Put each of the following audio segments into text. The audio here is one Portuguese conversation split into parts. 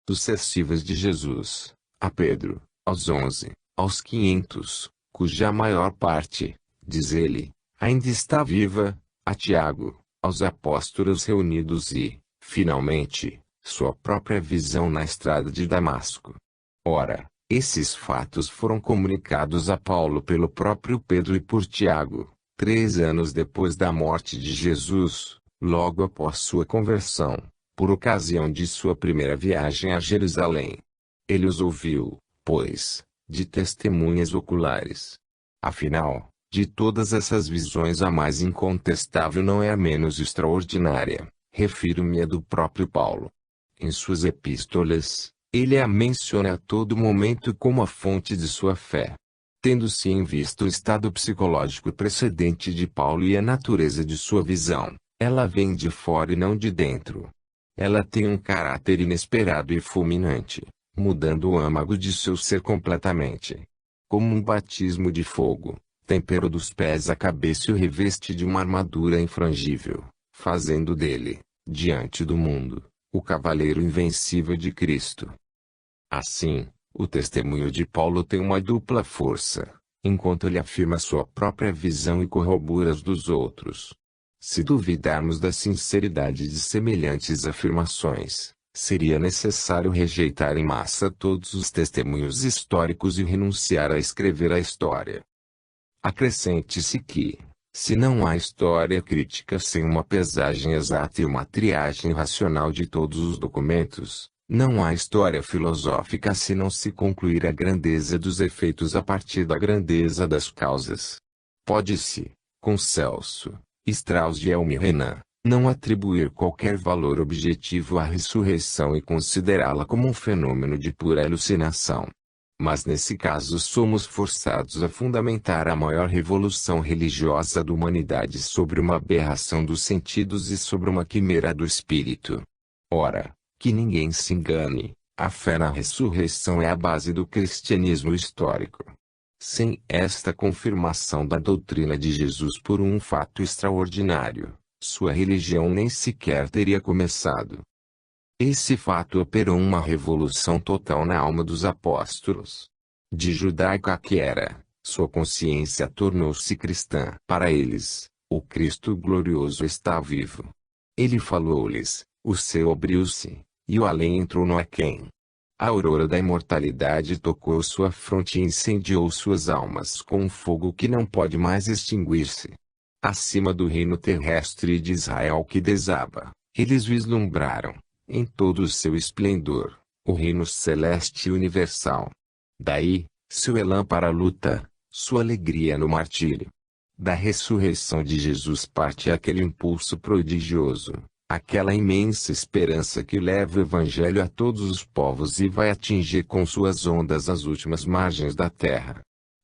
sucessivas de Jesus, a Pedro, aos 11, aos 500, cuja maior parte, diz ele, ainda está viva, a Tiago, aos apóstolos reunidos e, finalmente, sua própria visão na estrada de Damasco. Ora, esses fatos foram comunicados a Paulo pelo próprio Pedro e por Tiago, 3 anos depois da morte de Jesus, logo após sua conversão, por ocasião de sua primeira viagem a Jerusalém. Ele os ouviu, pois, de testemunhas oculares. Afinal, de todas essas visões a mais incontestável não é a menos extraordinária, refiro-me a do próprio Paulo. Em suas epístolas, ele a menciona a todo momento como a fonte de sua fé. Tendo-se em vista o estado psicológico precedente de Paulo e a natureza de sua visão, ela vem de fora e não de dentro. Ela tem um caráter inesperado e fulminante, mudando o âmago de seu ser completamente. Como um batismo de fogo, tempera dos pés à cabeça e o reveste de uma armadura infrangível, fazendo dele, diante do mundo, o cavaleiro invencível de Cristo. Assim, o testemunho de Paulo tem uma dupla força, enquanto ele afirma sua própria visão e corrobora as dos outros. Se duvidarmos da sinceridade de semelhantes afirmações, seria necessário rejeitar em massa todos os testemunhos históricos e renunciar a escrever a história. Acrescente-se que, se não há história crítica sem uma pesagem exata e uma triagem racional de todos os documentos, não há história filosófica se não se concluir a grandeza dos efeitos a partir da grandeza das causas. Pode-se, com Celso, Strauss e Elmi Renan, não atribuir qualquer valor objetivo à ressurreição e considerá-la como um fenômeno de pura alucinação. Mas nesse caso somos forçados a fundamentar a maior revolução religiosa da humanidade sobre uma aberração dos sentidos e sobre uma quimera do espírito. Ora, que ninguém se engane, a fé na ressurreição é a base do cristianismo histórico. Sem esta confirmação da doutrina de Jesus por um fato extraordinário, sua religião nem sequer teria começado. Esse fato operou uma revolução total na alma dos apóstolos. De judaica que era, sua consciência tornou-se cristã. Para eles, o Cristo glorioso está vivo. Ele falou-lhes, o céu abriu-se, e o além entrou no aquém. A aurora da imortalidade tocou sua fronte e incendiou suas almas com um fogo que não pode mais extinguir-se. Acima do reino terrestre de Israel que desaba, eles vislumbraram, em todo o seu esplendor, o reino celeste e universal. Daí, seu elan para a luta, sua alegria no martírio. Da ressurreição de Jesus parte aquele impulso prodigioso, aquela imensa esperança que leva o Evangelho a todos os povos e vai atingir com suas ondas as últimas margens da terra.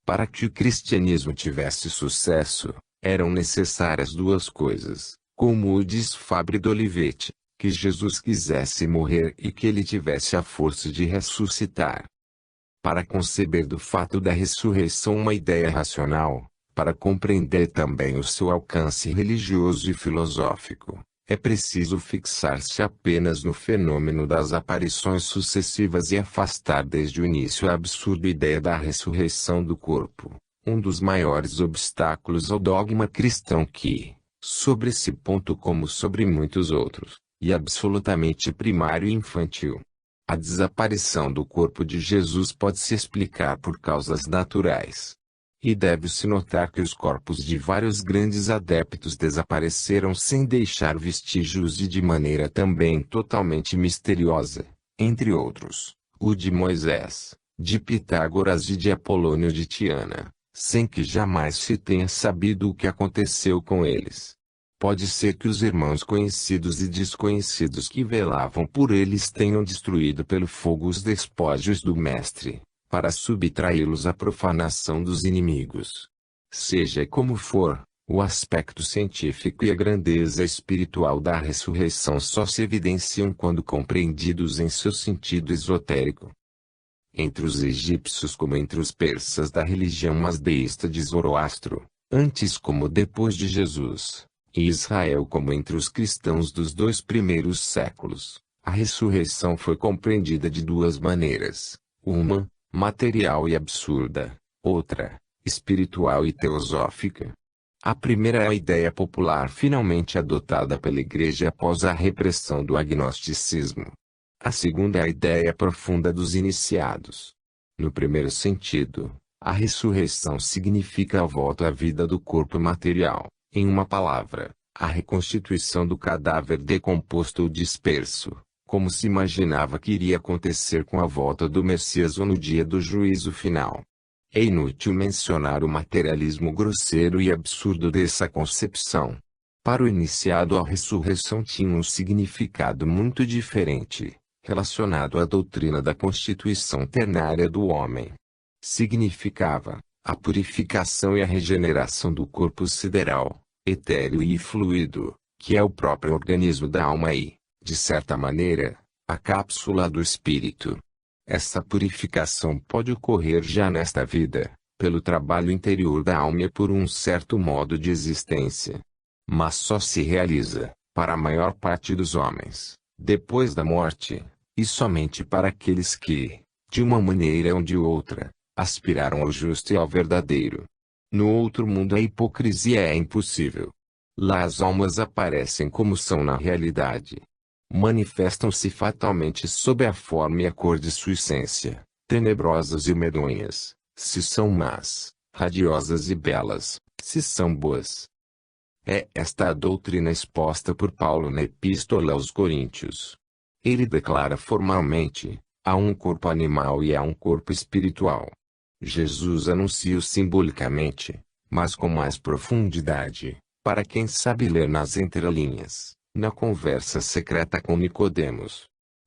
Para que o cristianismo tivesse sucesso, eram necessárias duas coisas, como o diz Fabre d'Olivetti, que Jesus quisesse morrer e que ele tivesse a força de ressuscitar. Para conceber do fato da ressurreição uma ideia racional, para compreender também o seu alcance religioso e filosófico, é preciso fixar-se apenas no fenômeno das aparições sucessivas e afastar desde o início a absurda ideia da ressurreição do corpo, um dos maiores obstáculos ao dogma cristão que, sobre esse ponto como sobre muitos outros, e absolutamente primário e infantil. A desaparição do corpo de Jesus pode se explicar por causas naturais. E deve-se notar que os corpos de vários grandes adeptos desapareceram sem deixar vestígios e de maneira também totalmente misteriosa, entre outros, o de Moisés, de Pitágoras e de Apolônio de Tiana, sem que jamais se tenha sabido o que aconteceu com eles. Pode ser que os irmãos conhecidos e desconhecidos que velavam por eles tenham destruído pelo fogo os despojos do Mestre, para subtraí-los à profanação dos inimigos. Seja como for, o aspecto científico e a grandeza espiritual da ressurreição só se evidenciam quando compreendidos em seu sentido esotérico. Entre os egípcios como entre os persas da religião masdeísta de Zoroastro, antes como depois de Jesus, e Israel como entre os cristãos dos 2 primeiros séculos, A ressurreição foi compreendida de duas maneiras: uma, material e absurda; outra, espiritual e teosófica. A primeira é a ideia popular finalmente adotada pela Igreja após a repressão do agnosticismo. A segunda é a ideia profunda dos iniciados. No primeiro sentido, a ressurreição significa a volta à vida do corpo material, em uma palavra, a reconstituição do cadáver decomposto ou disperso, como se imaginava que iria acontecer com a volta do Messias ou no dia do juízo final. É inútil mencionar o materialismo grosseiro e absurdo dessa concepção. Para o iniciado, a ressurreição tinha um significado muito diferente, relacionado à doutrina da constituição ternária do homem. Significava a purificação e a regeneração do corpo sideral, etéreo e fluido, que é o próprio organismo da alma e, de certa maneira, a cápsula do espírito. Essa purificação pode ocorrer já nesta vida, pelo trabalho interior da alma e por um certo modo de existência. Mas só se realiza, para a maior parte dos homens, depois da morte, e somente para aqueles que, de uma maneira ou de outra, aspiraram ao justo e ao verdadeiro. No outro mundo a hipocrisia é impossível. Lá as almas aparecem como são na realidade. Manifestam-se fatalmente sob a forma e a cor de sua essência, tenebrosas e medonhas, se são más, radiosas e belas, se são boas. É esta a doutrina exposta por Paulo na Epístola aos Coríntios. Ele declara formalmente: há um corpo animal e há um corpo espiritual. Jesus anuncia-o simbolicamente, mas com mais profundidade, para quem sabe ler nas entrelinhas, na conversa secreta com Nicodemos.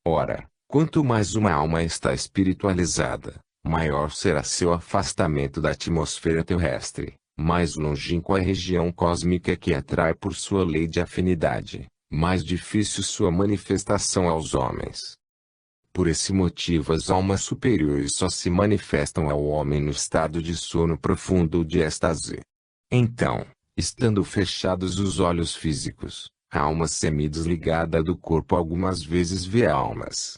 Ora, quanto mais uma alma está espiritualizada, maior será seu afastamento da atmosfera terrestre, mais longínqua é a região cósmica que atrai por sua lei de afinidade, mais difícil sua manifestação aos homens. Por esse motivo as almas superiores só se manifestam ao homem no estado de sono profundo ou de êxtase. Então, estando fechados os olhos físicos, a alma semi-desligada do corpo algumas vezes vê almas.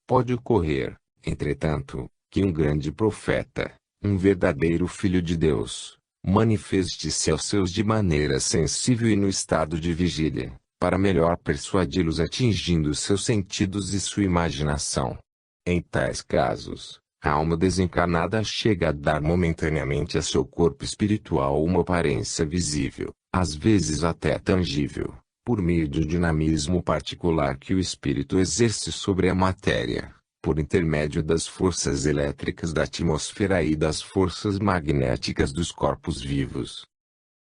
Pode ocorrer, entretanto, que um grande profeta, um verdadeiro filho de Deus, manifeste-se aos seus de maneira sensível e no estado de vigília, para melhor persuadi-los atingindo seus sentidos e sua imaginação. Em tais casos, a alma desencarnada chega a dar momentaneamente a seu corpo espiritual uma aparência visível, às vezes até tangível, por meio de um dinamismo particular que o espírito exerce sobre a matéria, por intermédio das forças elétricas da atmosfera e das forças magnéticas dos corpos vivos.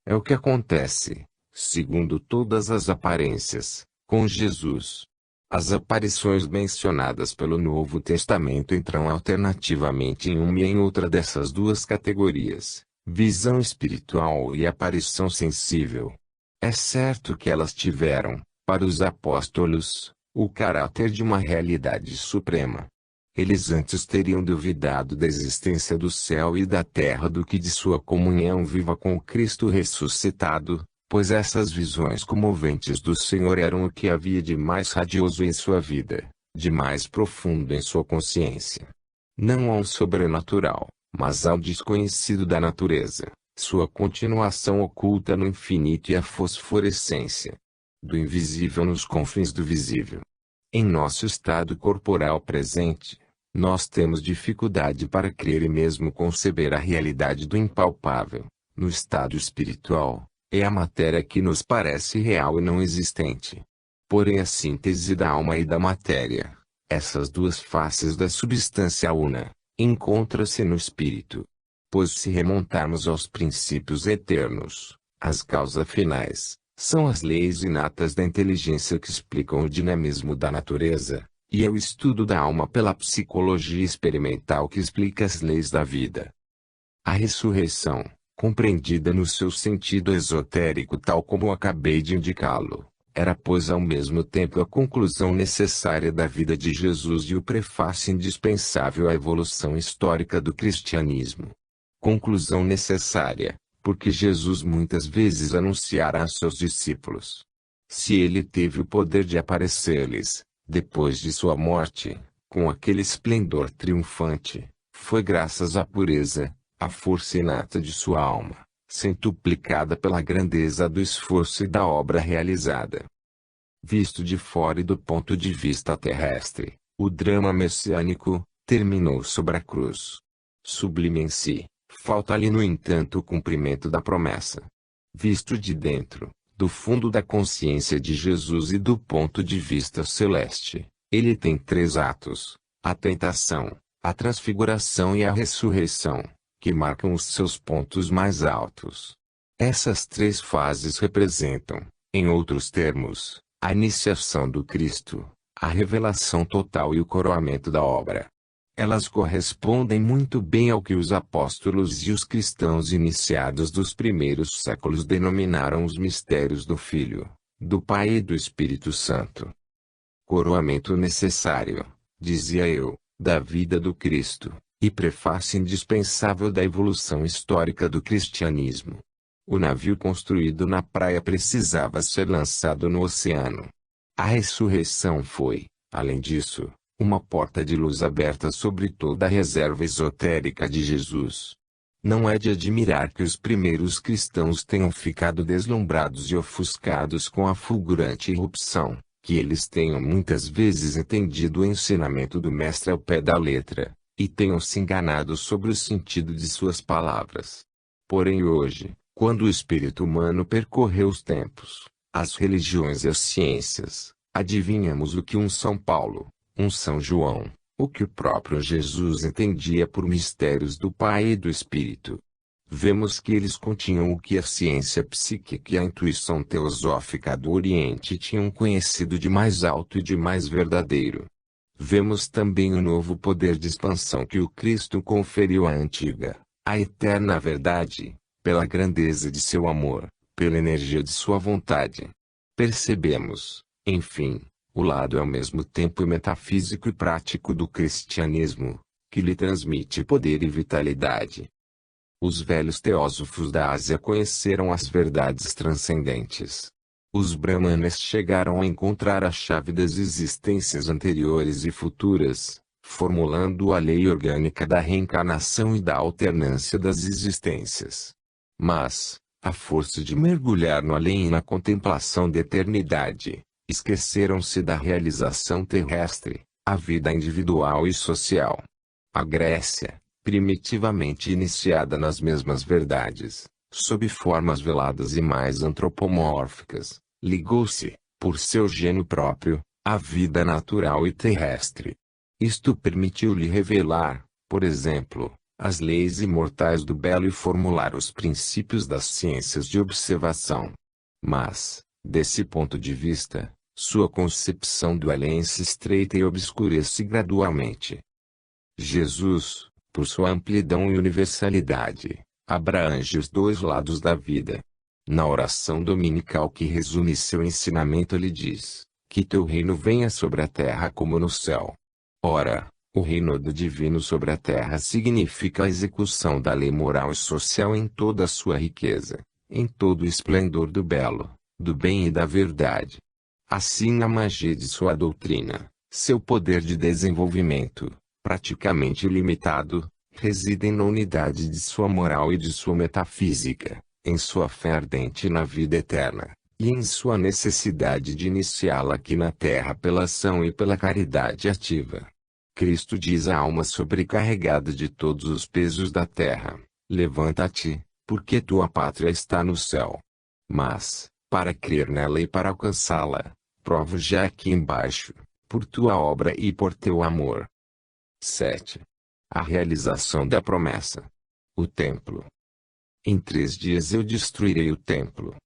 É o que acontece, segundo todas as aparências, com Jesus. As aparições mencionadas pelo Novo Testamento entram alternativamente em uma e em outra dessas duas categorias, visão espiritual e aparição sensível. É certo que elas tiveram, para os apóstolos, o caráter de uma realidade suprema. Eles antes teriam duvidado da existência do céu e da terra do que de sua comunhão viva com o Cristo ressuscitado, pois essas visões comoventes do Senhor eram o que havia de mais radioso em sua vida, de mais profundo em sua consciência. Não ao sobrenatural, mas ao desconhecido da natureza, sua continuação oculta no infinito e a fosforescência do invisível nos confins do visível. Em nosso estado corporal presente, nós temos dificuldade para crer e mesmo conceber a realidade do impalpável. No estado espiritual, é a matéria que nos parece real e não existente. Porém a síntese da alma e da matéria, essas duas faces da substância una, encontra-se no espírito. Pois se remontarmos aos princípios eternos, as causas finais, são as leis inatas da inteligência que explicam o dinamismo da natureza, e é o estudo da alma pela psicologia experimental que explica as leis da vida. A ressurreição, compreendida no seu sentido esotérico tal como acabei de indicá-lo, era pois ao mesmo tempo a conclusão necessária da vida de Jesus e o prefácio indispensável à evolução histórica do cristianismo. Conclusão necessária, porque Jesus muitas vezes anunciara a seus discípulos. Se ele teve o poder de aparecer-lhes, Depois de sua morte, com aquele esplendor triunfante, foi graças à pureza, à força inata de sua alma, centuplicada pela grandeza do esforço e da obra realizada. Visto de fora e do ponto de vista terrestre, o drama messiânico terminou sobre a cruz. Sublime em si, falta-lhe no entanto o cumprimento da promessa. Visto de dentro, do fundo da consciência de Jesus e do ponto de vista celeste, ele tem três atos: a tentação, a transfiguração e a ressurreição, que marcam os seus pontos mais altos. Essas três fases representam, em outros termos, a iniciação do Cristo, a revelação total e o coroamento da obra. Elas correspondem muito bem ao que os apóstolos e os cristãos iniciados dos primeiros séculos denominaram os mistérios do Filho, do Pai e do Espírito Santo. Coroamento necessário, dizia eu, da vida do Cristo, e prefácio indispensável da evolução histórica do cristianismo. O navio construído na praia precisava ser lançado no oceano. A ressurreição foi, além disso, uma porta de luz aberta sobre toda a reserva esotérica de Jesus. Não é de admirar que os primeiros cristãos tenham ficado deslumbrados e ofuscados com a fulgurante irrupção, que eles tenham muitas vezes entendido o ensinamento do Mestre ao pé da letra, e tenham se enganado sobre o sentido de suas palavras. Porém hoje, quando o espírito humano percorreu os tempos, as religiões e as ciências, adivinhamos o que um São Paulo, um São João, o que o próprio Jesus entendia por mistérios do Pai e do Espírito. Vemos que eles continham o que a ciência psíquica e a intuição teosófica do Oriente tinham conhecido de mais alto e de mais verdadeiro. Vemos também o novo poder de expansão que o Cristo conferiu à antiga, à eterna verdade, pela grandeza de seu amor, pela energia de sua vontade. Percebemos, enfim, o lado ao mesmo tempo metafísico e prático do cristianismo, que lhe transmite poder e vitalidade. Os velhos teósofos da Ásia conheceram as verdades transcendentes. Os brahmanes chegaram a encontrar a chave das existências anteriores e futuras, formulando a lei orgânica da reencarnação e da alternância das existências. Mas, à força de mergulhar no além e na contemplação da eternidade, esqueceram-se da realização terrestre, a vida individual e social. A Grécia, primitivamente iniciada nas mesmas verdades, sob formas veladas e mais antropomórficas, ligou-se, por seu gênio próprio, à vida natural e terrestre. Isto permitiu-lhe revelar, por exemplo, as leis imortais do belo e formular os princípios das ciências de observação. Mas, desse ponto de vista, sua concepção do além se estreita e obscurece gradualmente. Jesus, por sua amplidão e universalidade, abrange os dois lados da vida. Na oração dominical que resume seu ensinamento ele diz, que teu reino venha sobre a terra como no céu. Ora, o reino do divino sobre a terra significa a execução da lei moral e social em toda a sua riqueza, em todo o esplendor do belo, do bem e da verdade. Assim a magia de sua doutrina, seu poder de desenvolvimento, praticamente ilimitado, residem na unidade de sua moral e de sua metafísica, em sua fé ardente na vida eterna, e em sua necessidade de iniciá-la aqui na terra pela ação e pela caridade ativa. Cristo diz à alma sobrecarregada de todos os pesos da terra, levanta-te, porque tua pátria está no céu. Mas, para crer nela e para alcançá-la, provo já aqui embaixo, por tua obra e por teu amor. 7. A realização da promessa. O templo. Em 3 dias eu destruirei o templo.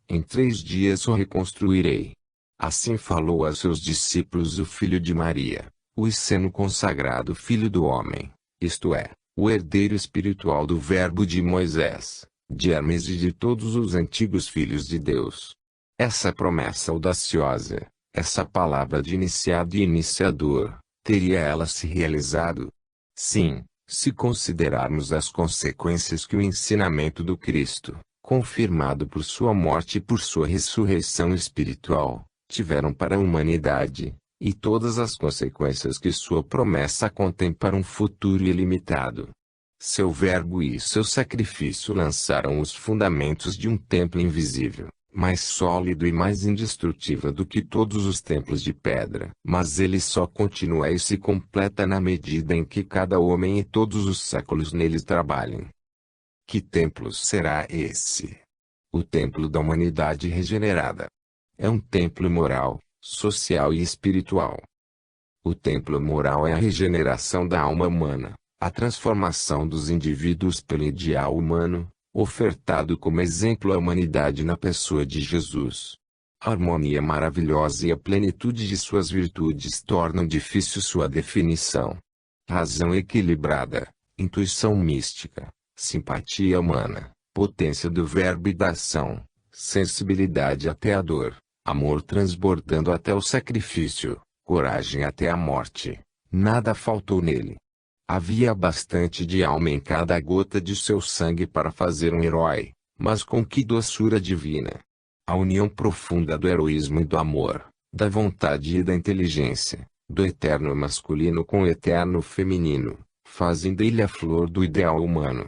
Em 3 dias o reconstruirei. Assim falou a seus discípulos o Filho de Maria, o esseno consagrado Filho do Homem, isto é, o herdeiro espiritual do Verbo de Moisés, de Hermes e de todos os antigos filhos de Deus. Essa promessa audaciosa, essa palavra de iniciado e iniciador, teria ela se realizado? Sim, se considerarmos as consequências que o ensinamento do Cristo, confirmado por sua morte e por sua ressurreição espiritual, tiveram para a humanidade, e todas as consequências que sua promessa contém para um futuro ilimitado. Seu verbo e seu sacrifício lançaram os fundamentos de um templo invisível, mais sólido e mais indestrutível do que todos os templos de pedra. Mas ele só continua e se completa na medida em que cada homem e todos os séculos nele trabalhem. Que templo será esse? O templo da humanidade regenerada. É um templo moral, social e espiritual. O templo moral é a regeneração da alma humana, a transformação dos indivíduos pelo ideal humano, ofertado como exemplo à humanidade na pessoa de Jesus. A harmonia maravilhosa e a plenitude de suas virtudes tornam difícil sua definição. Razão equilibrada, intuição mística, simpatia humana, potência do verbo e da ação, sensibilidade até a dor, amor transbordando até o sacrifício, coragem até a morte. Nada faltou nele. Havia bastante de alma em cada gota de seu sangue para fazer um herói, mas com que doçura divina! A união profunda do heroísmo e do amor, da vontade e da inteligência, do eterno masculino com o eterno feminino, fazem dele a flor do ideal humano.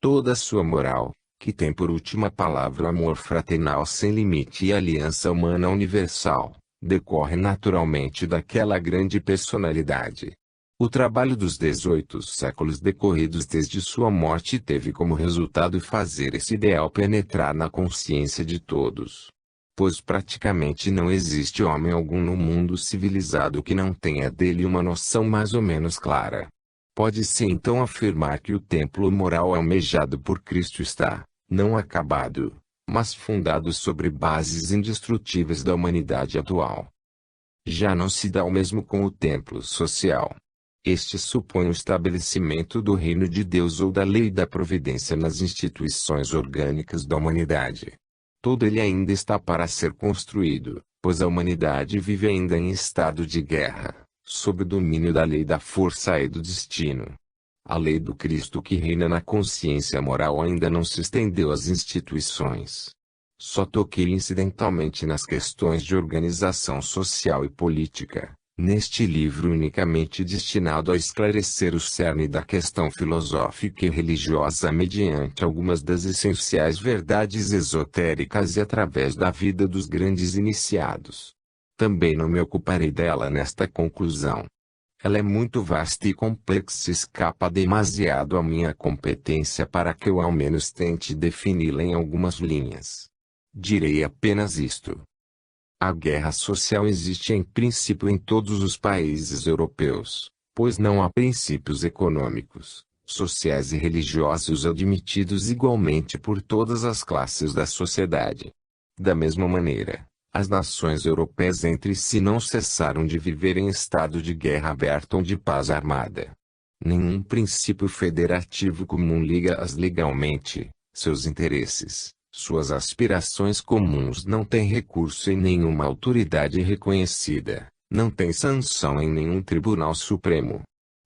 Toda a sua moral, que tem por última palavra o amor fraternal sem limite e a aliança humana universal, decorre naturalmente daquela grande personalidade. O trabalho dos 18 séculos decorridos desde sua morte teve como resultado fazer esse ideal penetrar na consciência de todos. Pois praticamente não existe homem algum no mundo civilizado que não tenha dele uma noção mais ou menos clara. Pode-se então afirmar que o templo moral almejado por Cristo está, não acabado, mas fundado sobre bases indestrutíveis da humanidade atual. Já não se dá o mesmo com o templo social. Este supõe o estabelecimento do reino de Deus ou da lei da providência nas instituições orgânicas da humanidade. Todo ele ainda está para ser construído, pois a humanidade vive ainda em estado de guerra, sob o domínio da lei da força e do destino. A lei do Cristo que reina na consciência moral ainda não se estendeu às instituições. Só toquei incidentalmente nas questões de organização social e política, neste livro unicamente destinado a esclarecer o cerne da questão filosófica e religiosa mediante algumas das essenciais verdades esotéricas e através da vida dos grandes iniciados. Também não me ocuparei dela nesta conclusão. Ela é muito vasta e complexa e escapa demasiado à minha competência para que eu ao menos tente defini-la em algumas linhas. Direi apenas isto. A guerra social existe em princípio em todos os países europeus, pois não há princípios econômicos, sociais e religiosos admitidos igualmente por todas as classes da sociedade. Da mesma maneira, as nações europeias entre si não cessaram de viver em estado de guerra aberta ou de paz armada. Nenhum princípio federativo comum liga-as legalmente, seus interesses. Suas aspirações comuns não têm recurso em nenhuma autoridade reconhecida, não têm sanção em nenhum tribunal supremo.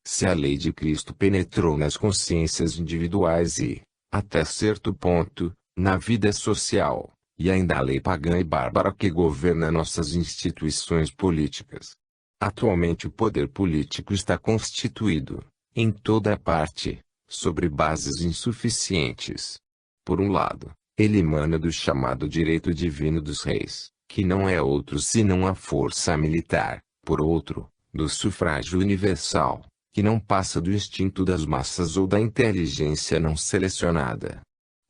Se a lei de Cristo penetrou nas consciências individuais e, até certo ponto, na vida social, e ainda a lei pagã e bárbara que governa nossas instituições políticas. Atualmente o poder político está constituído, em toda parte, sobre bases insuficientes. Por um lado, ele emana do chamado direito divino dos reis, que não é outro senão a força militar, por outro, do sufrágio universal, que não passa do instinto das massas ou da inteligência não selecionada.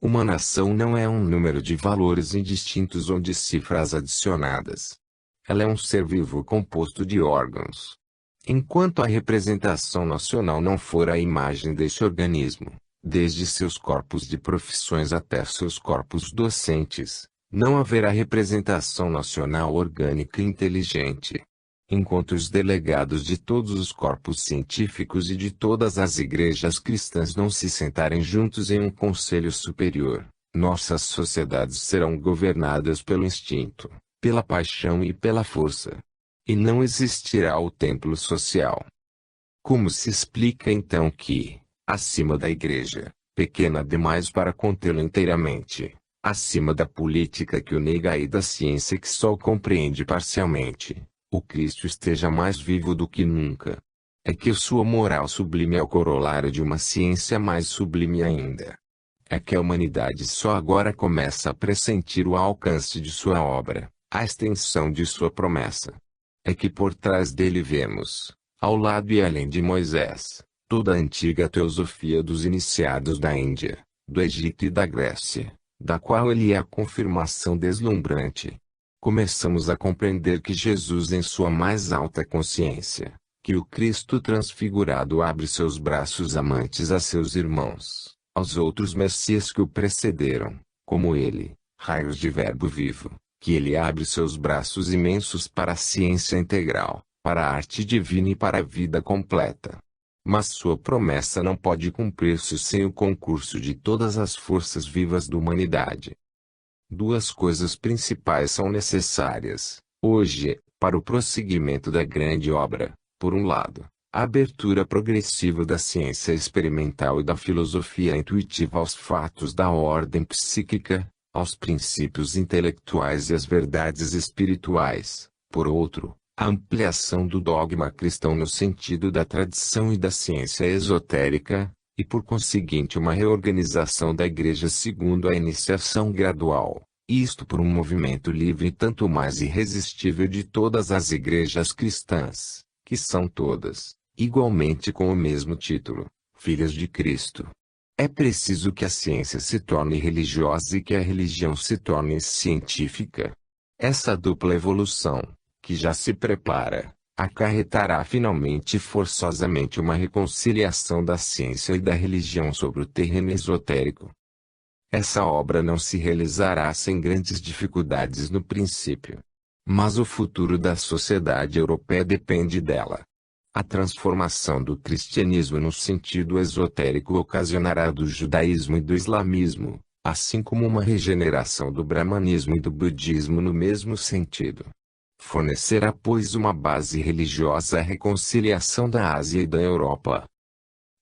Uma nação não é um número de valores indistintos ou de cifras adicionadas. Ela é um ser vivo composto de órgãos. Enquanto a representação nacional não for a imagem deste organismo, desde seus corpos de profissões até seus corpos docentes, não haverá representação nacional orgânica e inteligente. Enquanto os delegados de todos os corpos científicos e de todas as igrejas cristãs não se sentarem juntos em um conselho superior, nossas sociedades serão governadas pelo instinto, pela paixão e pela força. E não existirá o templo social. Como se explica então que, acima da igreja, pequena demais para contê-lo inteiramente, acima da política que o nega e da ciência que só o compreende parcialmente, o Cristo esteja mais vivo do que nunca. É que sua moral sublime é o corolário de uma ciência mais sublime ainda. É que a humanidade só agora começa a pressentir o alcance de sua obra, a extensão de sua promessa. É que por trás dele vemos, ao lado e além de Moisés, toda a antiga teosofia dos iniciados da Índia, do Egito e da Grécia, da qual ele é a confirmação deslumbrante. Começamos a compreender que Jesus em sua mais alta consciência, que o Cristo transfigurado abre seus braços amantes a seus irmãos, aos outros Messias que o precederam, como ele, raios de verbo vivo, que ele abre seus braços imensos para a ciência integral, para a arte divina e para a vida completa. Mas sua promessa não pode cumprir-se sem o concurso de todas as forças vivas da humanidade. Duas coisas principais são necessárias, hoje, para o prosseguimento da grande obra. Por um lado, a abertura progressiva da ciência experimental e da filosofia intuitiva aos fatos da ordem psíquica, aos princípios intelectuais e às verdades espirituais. Por outro, a ampliação do dogma cristão no sentido da tradição e da ciência esotérica, e por conseguinte uma reorganização da Igreja segundo a iniciação gradual, isto por um movimento livre e tanto mais irresistível de todas as igrejas cristãs, que são todas, igualmente com o mesmo título, filhas de Cristo. É preciso que a ciência se torne religiosa e que a religião se torne científica. Essa dupla evolução, que já se prepara, acarretará finalmente e forçosamente uma reconciliação da ciência e da religião sobre o terreno esotérico. Essa obra não se realizará sem grandes dificuldades no princípio. Mas o futuro da sociedade europeia depende dela. A transformação do cristianismo no sentido esotérico ocasionará do judaísmo e do islamismo, assim como uma regeneração do brahmanismo e do budismo no mesmo sentido. Fornecerá, pois, uma base religiosa à reconciliação da Ásia e da Europa.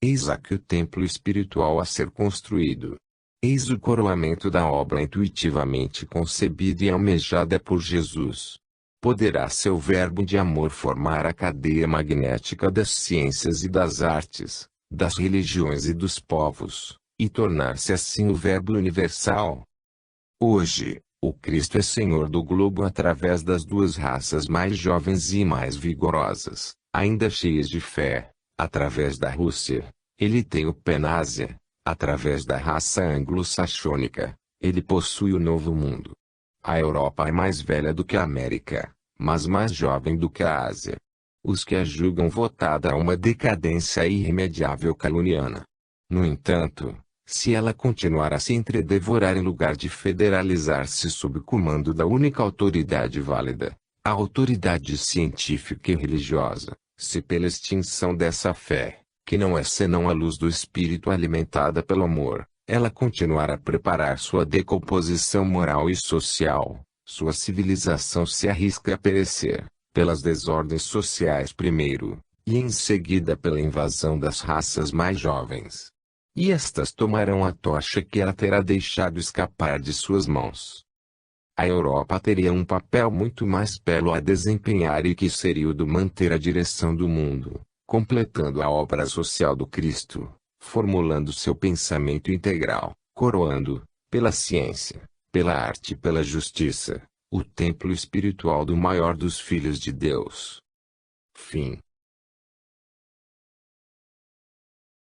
Eis aqui o templo espiritual a ser construído. Eis o coroamento da obra intuitivamente concebida e almejada por Jesus. Poderá seu verbo de amor formar a cadeia magnética das ciências e das artes, das religiões e dos povos, e tornar-se assim o verbo universal. Hoje, o Cristo é Senhor do globo através das duas raças mais jovens e mais vigorosas, ainda cheias de fé, através da Rússia. Ele tem o pé na Ásia. Através da raça anglo-saxônica, ele possui o Novo Mundo. A Europa é mais velha do que a América, mas mais jovem do que a Ásia. Os que a julgam votada a uma decadência irremediável caluniana. No entanto, se ela continuar a se entredevorar em lugar de federalizar-se sob o comando da única autoridade válida, a autoridade científica e religiosa, se pela extinção dessa fé, que não é senão a luz do espírito alimentada pelo amor, ela continuará a preparar sua decomposição moral e social, sua civilização se arrisca a perecer, pelas desordens sociais primeiro, e em seguida pela invasão das raças mais jovens. E estas tomarão a tocha que ela terá deixado escapar de suas mãos. A Europa teria um papel muito mais belo a desempenhar e que seria o de manter a direção do mundo, completando a obra social do Cristo, formulando seu pensamento integral, coroando, pela ciência, pela arte e pela justiça, o templo espiritual do maior dos filhos de Deus. Fim.